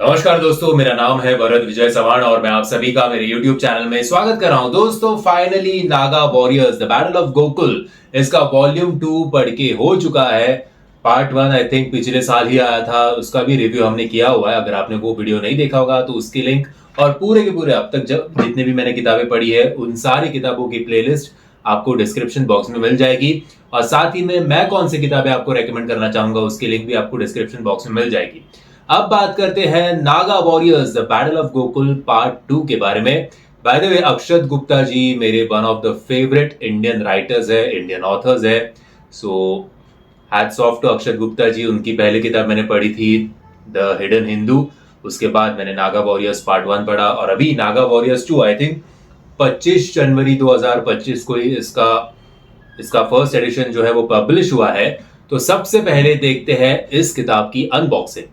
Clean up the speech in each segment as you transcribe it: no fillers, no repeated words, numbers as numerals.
नमस्कार दोस्तों, मेरा नाम है वरद विजय चव्हाण और मैं आप सभी का मेरे YouTube चैनल में स्वागत कर रहा हूं। दोस्तों, finally Naga warriors the battle of Gokul इसका वॉल्यूम 2 पढ़ के हो चुका है। पार्ट 1 आई थिंक पिछले साल ही आया था, उसका भी रिव्यू हमने किया हुआ है। अगर आपने वो वीडियो नहीं देखा होगा तो उसकी लिंक और पूरे के पूरे अब तक जब जितने भी मैंने किताबें पढ़ी है उन सारी किताबों की प्लेलिस्ट आपको डिस्क्रिप्शन बॉक्स में मिल जाएगी। और साथ ही में मैं कौन सी किताबें आपको रेकमेंड करना चाहूंगा उसकी लिंक भी आपको डिस्क्रिप्शन बॉक्स में मिल जाएगी। अब बात करते हैं Naga warriors the battle of Gokul part 2 के बारे में। बाय द वे, अक्षत गुप्ता जी मेरे one of the favourite Indian writers है, इंडियन ऑथर्स है। सो हैट्स ऑफ टू अक्षत गुप्ता जी। उनकी पहली किताब मैंने पढ़ी थी द हिडन हिंदू, उसके बाद मैंने नागा वॉरियर्स पार्ट 1 पढ़ा और अभी नागा वॉरियर्स 2 आई थिंक 25 जनवरी 2025 को ही इसका फर्स्ट एडिशन जो है वो पब्लिश हुआ है। तो सबसे पहले देखते हैं इस किताब की अनबॉक्सिंग।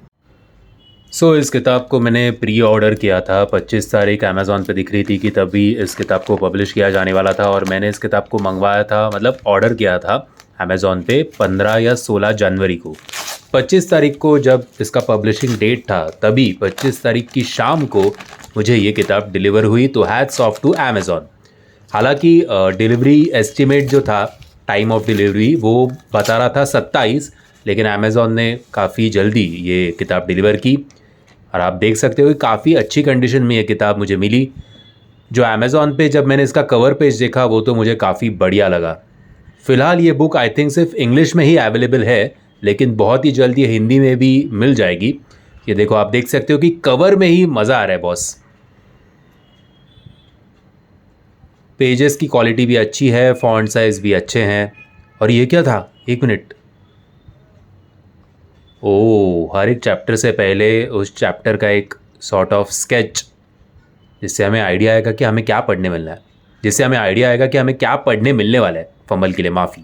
इस किताब को मैंने प्री ऑर्डर किया था। 25 तारीख अमेज़ॉन पे दिख रही थी कि तभी इस किताब को पब्लिश किया जाने वाला था और मैंने इस किताब को मंगवाया था, मतलब ऑर्डर किया था अमेज़ॉन पे 15 या 16 जनवरी को। 25 तारीख को जब इसका पब्लिशिंग डेट था तभी 25 तारीख की शाम को मुझे ये किताब डिलीवर हुई। तो हैट्स ऑफ टू अमेज़ॉन। हालांकि डिलीवरी एस्टिमेट जो था, टाइम ऑफ डिलीवरी, वो बता रहा था 27, लेकिन अमेज़ॉन ने काफ़ी जल्दी ये किताब डिलीवर की और आप देख सकते हो कि काफ़ी अच्छी कंडीशन में ये किताब मुझे मिली। जो अमेज़ॉन पे जब मैंने इसका कवर पेज देखा वो तो मुझे काफ़ी बढ़िया लगा। फ़िलहाल ये बुक आई थिंक सिर्फ इंग्लिश में ही अवेलेबल है, लेकिन बहुत ही जल्द ये हिंदी में भी मिल जाएगी। ये देखो, आप देख सकते हो कि कवर में ही मज़ा आ रहा है बॉस। पेजेस की क्वालिटी भी अच्छी है, फॉन्ट साइज़ भी अच्छे हैं। और ये क्या था, एक मिनट, हर एक चैप्टर से पहले उस चैप्टर का एक सॉर्ट ऑफ स्केच, जिससे हमें आइडिया आएगा कि हमें क्या पढ़ने मिलना है, वाला है। फंबल के लिए माफ़ी।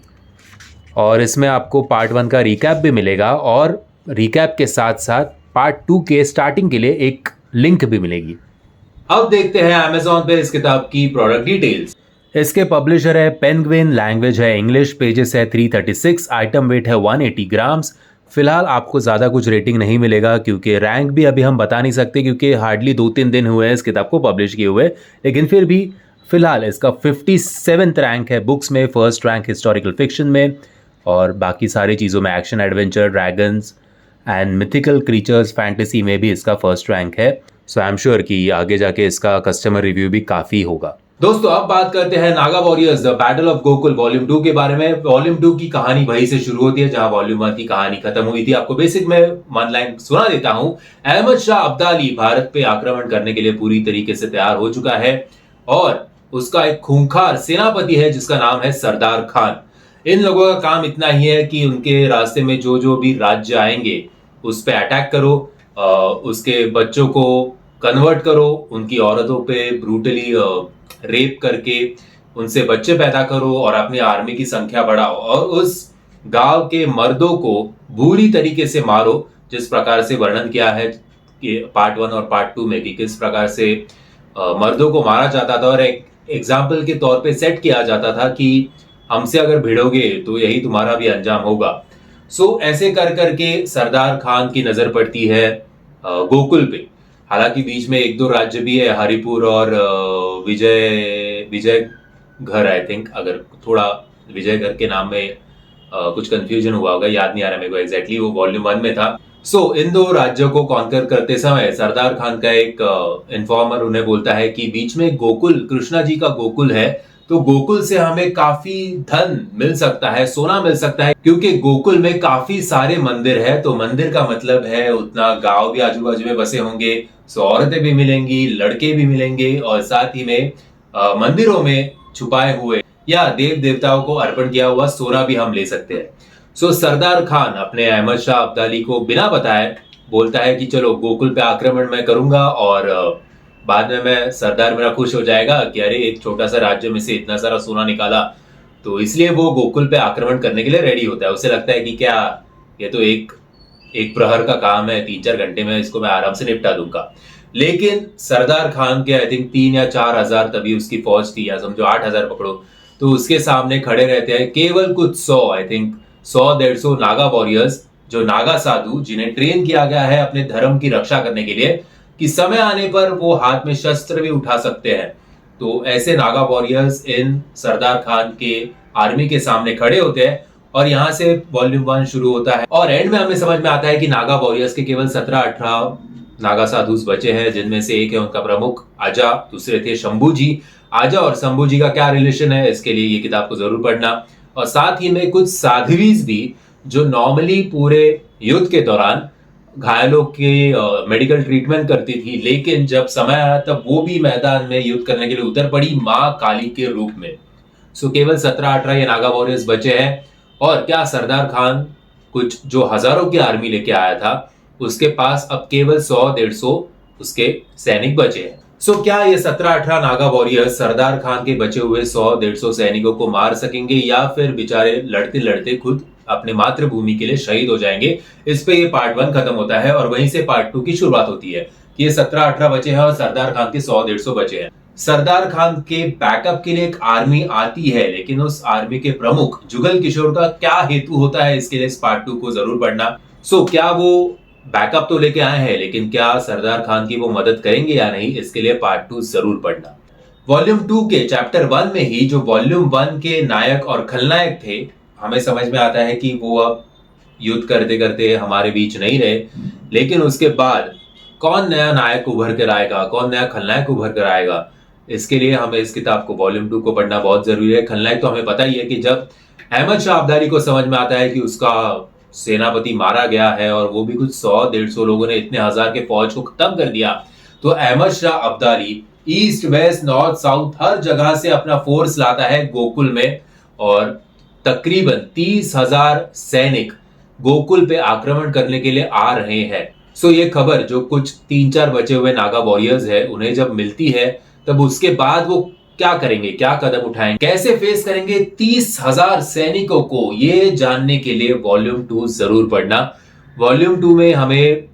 और इसमें आपको पार्ट 1 का रिकैप भी मिलेगा और रिकैप के साथ साथ पार्ट 2 के स्टार्टिंग के लिए एक लिंक भी मिलेगी। अब देखते हैं अमेज़ॉन पे इस किताब की प्रोडक्ट डिटेल्स। इसके पब्लिशर है पेंगुइन, लैंग्वेज है इंग्लिश, पेजेस है 336, आइटम वेट है 180 ग्राम्स। फिलहाल आपको ज़्यादा कुछ रेटिंग नहीं मिलेगा क्योंकि रैंक भी अभी हम बता नहीं सकते, क्योंकि हार्डली 2-3 दिन हुए हैं इस किताब को पब्लिश किए हुए। लेकिन फिर भी फिलहाल इसका 57th रैंक है बुक्स में, फर्स्ट रैंक हिस्टोरिकल फिक्शन में, और बाकी सारी चीज़ों में action adventure, dragons and mythical creatures, fantasy में भी इसका फर्स्ट रैंक है। सो आई एम श्योर कि आगे जाके इसका कस्टमर रिव्यू भी काफ़ी होगा। दोस्तों, अब बात करते हैं Naga warriors the battle of Gokul volume 2 के बारे में। वॉल्यूम 2 की कहानी वहीं से शुरू होती है जहां वॉल्यूम 1 की कहानी खत्म हुई थी। आपको बेसिक में वन लाइन सुना देता हूं। अहमद शाह अब्दाली भारत पे आक्रमण करने के लिए पूरी तरीके से तैयार हो चुका है और उसका एक खूंखार सेनापति है जिसका नाम है सरदार खान। इन लोगों का काम इतना ही है कि उनके रास्ते में जो जो भी राज्य आएंगे उस पर अटैक करो, उसके बच्चों को कन्वर्ट करो, उनकी औरतों पे ब्रूटली रेप करके उनसे बच्चे पैदा करो और अपनी आर्मी की संख्या बढ़ाओ और उस गांव के मर्दों को बुरी तरीके से मारो, जिस प्रकार से वर्णन किया है कि पार्ट 1 और पार्ट 2 में भी किस प्रकार से मर्दों को मारा जाता था और एक एग्जाम्पल के तौर पे सेट किया जाता था कि हमसे अगर भिड़ोगे तो यही तुम्हारा भी अंजाम होगा। ऐसे कर करके सरदार खान की नजर पड़ती है गोकुल पे। हालांकि बीच में एक दो राज्य भी है, हरिपुर और विजय घर, आई थिंक, अगर थोड़ा विजय घर के नाम में कुछ कंफ्यूजन हुआ होगा, याद नहीं आ रहा मेरे को एग्जैक्टली, वो वॉल्यूम 1 में था। इन दो राज्यों को कॉन्कर करते समय सरदार खान का एक इन्फॉर्मर उन्हें बोलता है कि बीच में गोकुल, कृष्णा जी का गोकुल है, तो गोकुल से हमें काफी धन मिल सकता है, सोना मिल सकता है, क्योंकि गोकुल में काफी सारे मंदिर है। तो मंदिर का मतलब है उतना गांव भी आजू बाजू में बसे होंगे, औरतें भी मिलेंगी, लड़के भी मिलेंगे और साथ ही में मंदिरों में छुपाए हुए या देव देवताओं को अर्पण किया हुआ सोना भी हम ले सकते हैं। सरदार खान अपने अहमद शाह अब्दाली को बिना बताए बोलता है कि चलो गोकुल पे आक्रमण मैं करूंगा और बाद में मैं सरदार मेरा खुश हो जाएगा कि अरे एक छोटा सा राज्य में से इतना सारा सोना निकाला। तो इसलिए वो गोकुल पे आक्रमण करने के लिए रेडी होता है। उसे लगता है कि क्या ये तो एक प्रहर का काम है, 3-4 घंटे में इसको मैं आराम से निपटा दूंगा। लेकिन सरदार खान के आई थिंक 3 या 4 हजार तभी उसकी फौज थी, या समझो 8,000 पकड़ो, तो उसके सामने खड़े रहते हैं केवल कुछ 100, आई थिंक 100-150 नागा वॉरियर्स, जो नागा साधु जिन्हें ट्रेन किया गया है अपने धर्म की रक्षा करने के लिए, कि समय आने पर वो हाथ में शस्त्र भी उठा सकते हैं। तो ऐसे नागा वॉरियर्स इन सरदार खान के आर्मी के सामने खड़े होते हैं और यहाँ से वॉल्यूम 1 शुरू होता है और एंड में हमें समझ में आता है कि नागा वॉरियर्स के केवल 17-18 नागा साधुस बचे हैं, जिनमें से एक है उनका प्रमुख आजा, दूसरे थे शंभू जी। आजा और शंभू जी का क्या रिलेशन है, इसके लिए ये किताब को जरूर पढ़ना। और साथ ही में कुछ साध्वीज भी जो नॉर्मली पूरे युद्ध के दौरान घायलों के मेडिकल ट्रीटमेंट करती थी, लेकिन जब समय आया तब वो भी मैदान में युद्ध करने के लिए उतर पड़ी मां काली के रूप में। सो केवल 17-18 ये नागा वॉरियर्स बचे हैं। और क्या सरदार खान कुछ जो हजारों की आर्मी लेके आया था, उसके पास अब केवल 100-150 उसके सैनिक बचे हैं। सो क्या ये 17-18 नागा वॉरियर्स सरदार खान के बचे हुए 100-150 सैनिकों को मार सकेंगे या फिर बेचारे लड़ते लड़ते खुद अपने मातृभूमि के लिए शहीद हो जाएंगे? इस पे ये पार्ट 1 खत्म होता है और वहीं से पार्ट 2 की शुरुआत होती है कि ये 17-18 बचे हैं और सरदार खान के 100-150 बचे हैं। सरदार खान के बैकअप के लिए एक आर्मी आती है, लेकिन उस आर्मी के प्रमुख जुगल किशोर का क्या हेतु होता है, इसके लिए इस पार्ट 2 को जरूर पढ़ना। सो क्या वो बैकअप तो लेके आए हैं, लेकिन क्या सरदार खान की वो मदद करेंगे या नहीं, इसके लिए पार्ट 2 जरूर पढ़ना। वॉल्यूम 2 के चैप्टर 1 में ही जो वॉल्यूम 1 के नायक और खलनायक थे, हमें समझ में आता है कि वो अब युद्ध करते करते हमारे बीच नहीं रहे, लेकिन उसके बाद कौन नया नायक उभर कर आएगा, कौन नया खलनायक उभर कर आएगा, इसके लिए हमें इस किताब को वॉल्यूम 2 को पढ़ना बहुत जरूरी है। खलनायक तो हमें पता ही है कि जब अहमद शाह अब्दाली को समझ में आता है कि उसका सेनापति मारा गया है और वो भी कुछ 100-150 लोगों ने इतने हजार के फौज को खत्म कर दिया, तो Ahmad Shah Abdali east west north south हर जगह से अपना फोर्स लाता है गोकुल में और तकरीबन 30,000 सैनिक गोकुल पे आक्रमण करने के लिए आ रहे हैं। सो ये खबर जो कुछ 3-4 बचे हुए नागा वॉरियर्स है उन्हें जब मिलती है, तब उसके बाद वो क्या करेंगे, क्या कदम उठाएंगे, कैसे फेस करेंगे 30,000 सैनिकों को, ये जानने के लिए वॉल्यूम 2 जरूर पढ़ना। वॉल्यूम 2 में हमें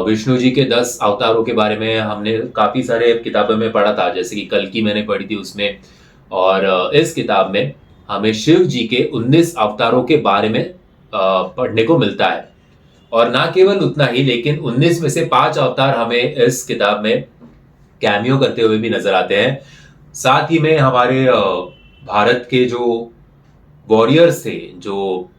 विष्णु जी के 10 अवतारों के बारे में हमने काफी सारे किताबों में पढ़ा था, जैसे कि कल की मैंने पढ़ी थी उसमें, और इस किताब में हमें शिव जी के 19 अवतारों के बारे में पढ़ने को मिलता है। और ना केवल उतना ही, लेकिन 19 में से 5 अवतार हमें इस किताब में कैमियो करते हुए भी नजर आते हैं। साथ ही में हमारे भारत के जो वॉरियर्स थे, जो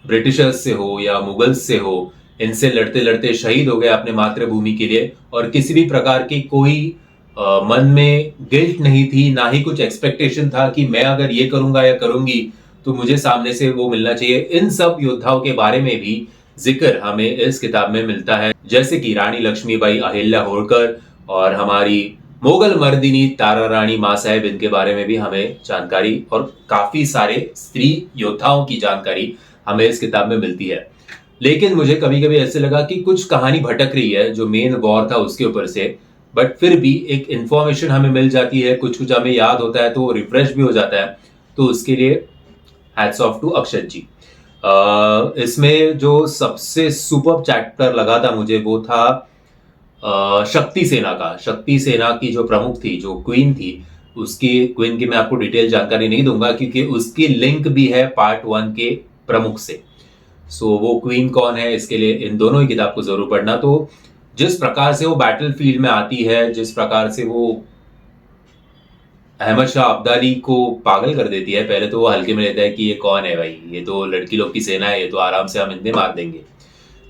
ब्रिटिशर्स से हो या मुगल्स से हो, इनसे लड़ते लड़ते शहीद हो गए अपने मातृभूमि के लिए, और किसी भी प्रकार की कोई मन में गिल्ट नहीं थी, ना ही कुछ एक्सपेक्टेशन था कि मैं अगर ये करूंगा या करूंगी तो मुझे सामने से वो मिलना चाहिए। इन सब योद्धाओं के बारे में भी जिक्र हमें इस किताब में मिलता है, जैसे कि रानी लक्ष्मीबाई अहिल्या होलकर और हमारी मुगल मर्दिनी तारा रानी मां साहेब, इनके बारे में भी हमें जानकारी और काफी सारे स्त्री योद्धाओं की जानकारी हमें इस किताब में मिलती है। लेकिन मुझे कभी कभी ऐसे लगा कि कुछ कहानी भटक रही है जो मेन वॉर था उसके ऊपर से, बट फिर भी एक इंफॉर्मेशन हमें मिल जाती है, कुछ कुछ हमें याद होता है तो रिफ्रेश भी हो जाता है। तो उसके लिए हैट्स ऑफ टू अक्षत जी। इसमें जो सबसे सुपर चैप्टर लगा था मुझे वो था शक्ति सेना का। शक्ति सेना की जो प्रमुख थी, जो क्वीन थी, उसकी क्वीन की मैं आपको डिटेल जानकारी नहीं दूंगा क्योंकि उसकी लिंक भी है पार्ट 1 के प्रमुख से। सो वो क्वीन कौन है, इसके लिए इन दोनों ही किताब को जरूर पढ़ना। तो जिस प्रकार से वो बैटल फील्ड में आती है, जिस प्रकार से वो अहमद शाह अब्दाली को पागल कर देती है, पहले तो वो हल्के में लेता है कि ये कौन है भाई, ये तो लड़की लोग की सेना है, ये तो आराम से हम इतने मार देंगे,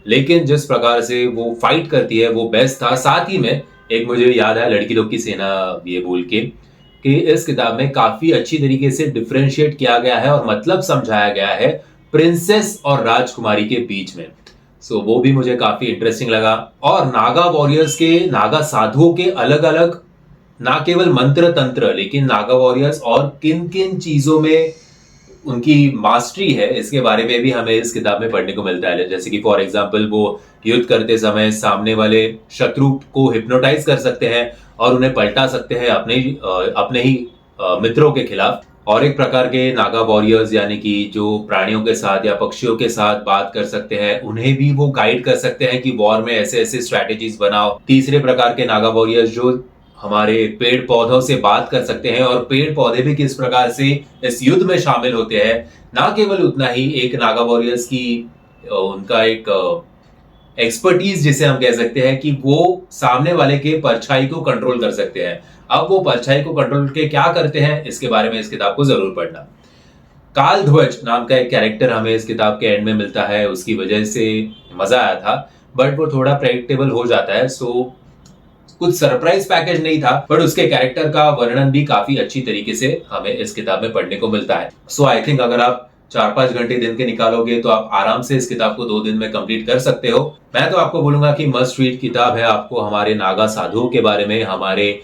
लेकिन जिस प्रकार से वो फाइट करती है वो बेस्ट था। साथ ही में एक मुझे याद है लड़की लोग की सेना ये बोल के कि इस किताब में काफी अच्छी तरीके से डिफरेंशिएट किया गया है और मतलब समझाया गया है प्रिंसेस और राजकुमारी के बीच में। सो वो भी मुझे काफी इंटरेस्टिंग लगा। और नागा वॉरियर्स के, नागा साधुओं के अलग अलग ना केवल मंत्र तंत्र, लेकिन नागा वॉरियर्स और किन किन चीजों में उनकी मास्टरी है, इसके बारे में भी हमें इस किताब में पढ़ने को मिलता है। जैसे कि फॉर एग्जांपल वो युद्ध करते समय सामने वाले शत्रु को हिप्नोटाइज कर सकते हैं और उन्हें पलटा सकते हैं अपने ही मित्रों के खिलाफ। और एक प्रकार के नागा वॉरियर्स यानी कि जो प्राणियों के साथ या पक्षियों के साथ बात कर सकते हैं, उन्हें भी वो गाइड कर सकते हैं कि वॉर में ऐसे ऐसे स्ट्रैटेजीज बनाओ। तीसरे प्रकार के नागा वॉरियर्स जो हमारे पेड़ पौधों से बात कर सकते हैं और पेड़ पौधे भी किस प्रकार से इस युद्ध में शामिल होते हैं। ना केवल उतना ही, एक नागा वॉरियर्स की उनका एक एक्सपर्टीज जिसे हम कह सकते हैं कि वो सामने वाले के परछाई को कंट्रोल कर सकते हैं। अब वो परछाई को कंट्रोल के क्या करते हैं, इसके बारे में इस किताब को जरूर पढ़ना। काल ध्वज नाम का एक कैरेक्टर हमें इस किताब के एंड में मिलता है, उसकी वजह से मजा आया था, बट वो थोड़ा प्रेडिक्टेबल हो जाता है। सो कुछ सरप्राइज पैकेज नहीं था, बट उसके कैरेक्टर का वर्णन भी काफी अच्छी तरीके से हमें इस किताब में पढ़ने को मिलता है। सो आई थिंक अगर आप 4-5 घंटे दिन के निकालोगे तो आप आराम से इस किताब को 2 दिन में कंप्लीट कर सकते हो। मैं तो आपको बोलूंगा कि मस्ट रीड किताब है। आपको हमारे नागा साधुओं के बारे में, हमारे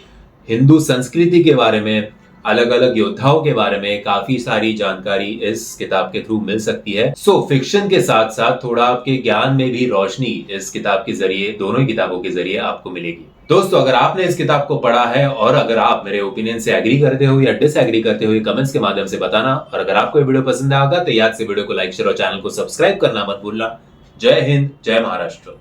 हिंदू संस्कृति के बारे में, अलग अलग योद्धाओं के बारे में काफी सारी जानकारी इस किताब के थ्रू मिल सकती है। सो फिक्शन के साथ साथ थोड़ा आपके ज्ञान में भी रोशनी इस किताब के जरिए, दोनों ही किताबों के जरिए आपको मिलेगी। दोस्तों, अगर आपने इस किताब को पढ़ा है और अगर आप मेरे ओपिनियन से एग्री करते हो या डिसएग्री करते हो, कमेंट्स के माध्यम से बताना। और अगर आपको ये वीडियो पसंद आएगा तो याद से वीडियो को लाइक, शेयर और चैनल को सब्सक्राइब करना मत भूलना। जय हिंद, जय महाराष्ट्र।